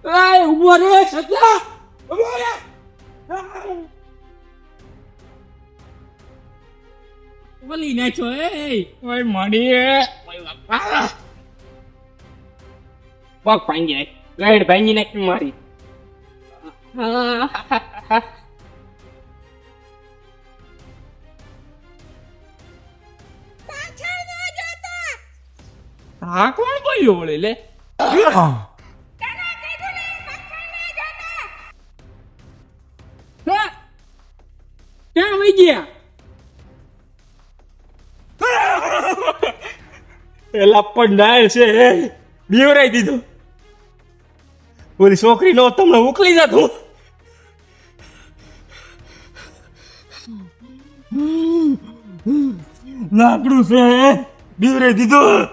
એ ઉભો રે સતલા ઉભો રે બોલી નાખ્યો ઓય મડી ઓય બાપા પગ ભાંગી નાખ ગાઈડ ભાંગી નાખ મારી હા કોણ બોલ્યો વળે લે ક્યાં વહી ગયા એલા પણ ડાયલ છે બીવરાઈ દીધો ઓલી છોકરી નો તમને ઉકલી જતું લાકડું છે બીવરાઈ દીધું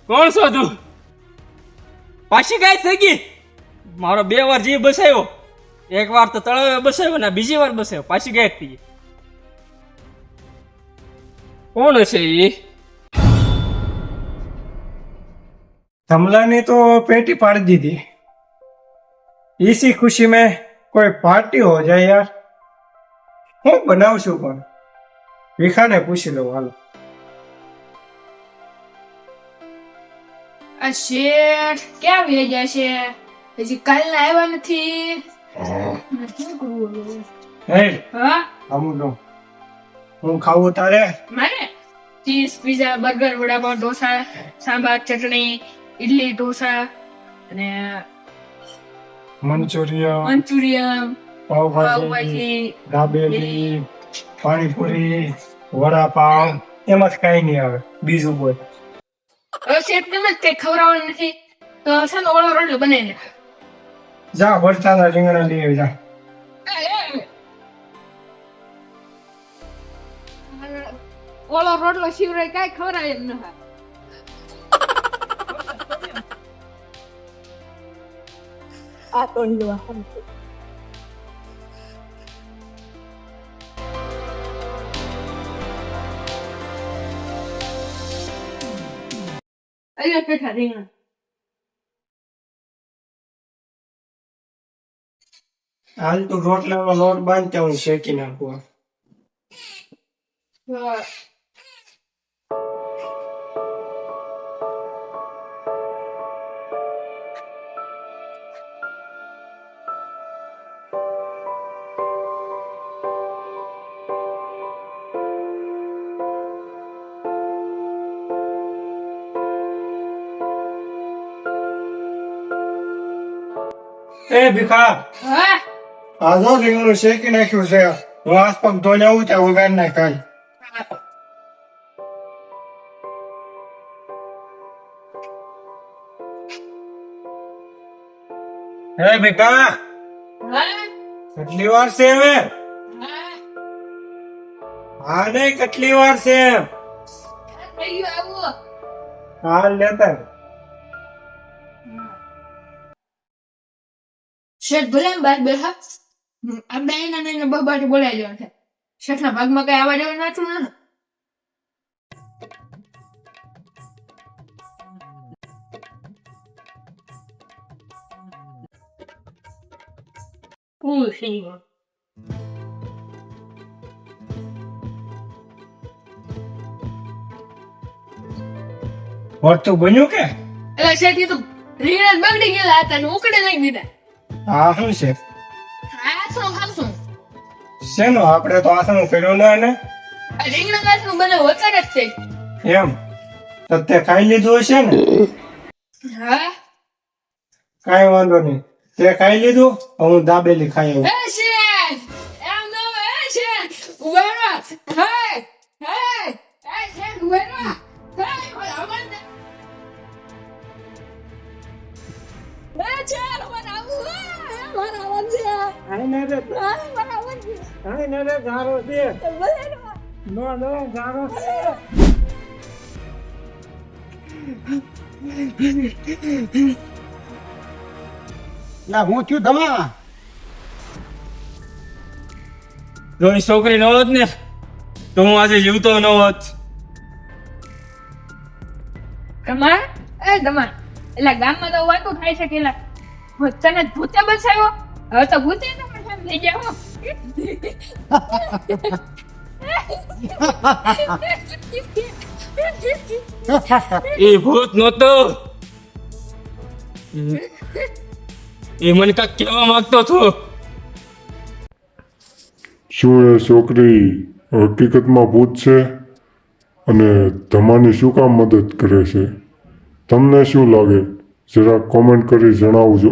કોણ છો તું પાછી ગાય થઈ ગઈ મારો 2 વાર જીવ બસાયો એક વાર તો તળાવે બસાયો ને બીજી વાર બસાયો પાછી ગાય થઈ ગઈ કોણ હશે એ धमला ने तो पेटी पाड़ दी थी इसी खुशी में कोई पार्टी हो जाए यार હું બનાવું છું પણ વિખાને પૂછી લઉં હાલો આ શેઠ ક્યાં વેજ્યા છે હજી કાલના આવ્યા નથી શું કરવું હવે? હે હા આમું નો હું ખાવું તારે મારે cheese pizza burger vada pav dosa sambar chutney idli dosa અને મંચુરિયન મંચુરિયન પાવભાજી પાવભાજી દાબેલી પાણીપુરી વડાપાવ એમાં જ કઈ નહીં આવે બીજું બોલ હવે શેઠ તમે કઈ ખવડાવવાનું નથી તો છે ને ઓળો રોટલો બનાવીને જા ભરતાના રીંગણા લઈ આવી જા ઓળો રોટલો શિવરાય કઈ ખવડાવે એમ ન આ તો અહીંયા પેઠા રીંગણા હાલ તો રોટલાનો લોટ બાંધતા હું શેકી નાખું એ ભીખા હા આજો રીંગણું શેકી નાખ્યું છે હું આસ પગ ધોઈને આવું ત્યાં વગાડ નાખાય હે ભીખા હા કેટલી વાર છે હવે હા નહીં કેટલી વાર છે થઈ ગયું આવું હાલ લેતા શેઠ ભલે એમ બાર બેઠા આપણે એના એને બબાટી બોલાવી લેવા છે શેઠના ભાગમાં કઈ આવા જવા નાચું ને હોતું બન્યું કે એટલે શેઠ એ તો રીંગણા બગડી ગયેલા હતા ને ઉકળે નહીં દીધા હા શું છે હા શું ખાવશું શેનો આપણે તો આસનું કર્યું ને એને આ રીંગણા ગાંઠનું બને વચર જ છે એમ તો તે ખાઈ લીધું હશે ને હા કાંઈ વાંધો નહીં તે ખાઈ લીધું હું દાબેલી ખાઈ આવું હે શેઠ એમ ન હે શેઠ ઉભા હે હે હે શેઠ ઉભા હે કોઈ આવન હે શેઠ ઉભા આવું હે મારા આવન છે આઈને રે મારા આવન છે આઈને રે ગારો દે નો નો ગારો ના હું થયું ધમા જો એ છોકરી ન હોત ને તો હું આજે જીવતો ન હોત કમા એ દમા એટલે ગામમાં તો વાતો થાય છે કે એલા, તને ભૂતે બસાવ્યો, હવે તો ભૂતે તો પરેશાન થઈ ગયા હો. એ ભૂત નહોતો, એ મને કાંઈક કહેવા માંગતો હતો. શું એ છોકરી હકીકતમાં ભૂત છે અને તમારી શું કામ મદદ કરે છે? તમને શું લાગે? જરા કોમેન્ટ કરી જણાવજો.